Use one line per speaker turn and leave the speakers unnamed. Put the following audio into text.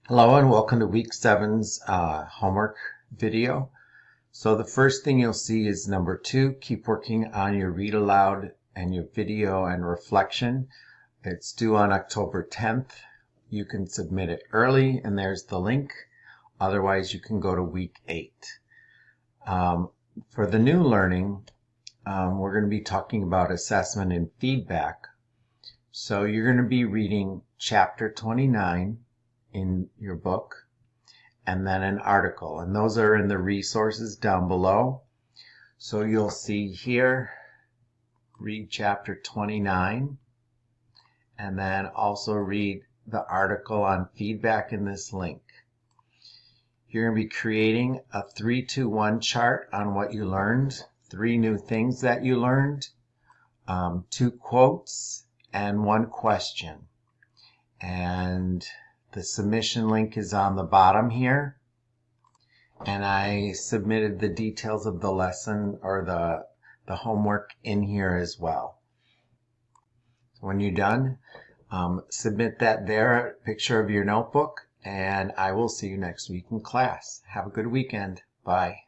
Hello and welcome to week 7's homework video. So the first thing you'll see is number 2, keep working on your read aloud and your video and reflection. It's due on October 10th. You can submit it early and there's the link. Otherwise you can go to week 8. For the new learning, we're going to be talking about assessment and feedback. So you're going to be reading chapter 29 in your book, and then an article, and those are in the resources down below. So you'll see here, read chapter 29, and then also read the article on feedback in this link. You're going to be creating a 3-2-1 chart on what you learned, 3 new things that you learned, 2 quotes, and 1 question. And the submission link is on the bottom here, and I submitted the details of the lesson or the homework in here as well. When you're done, submit that there, a picture of your notebook, and I will see you next week in class. Have a good weekend. Bye.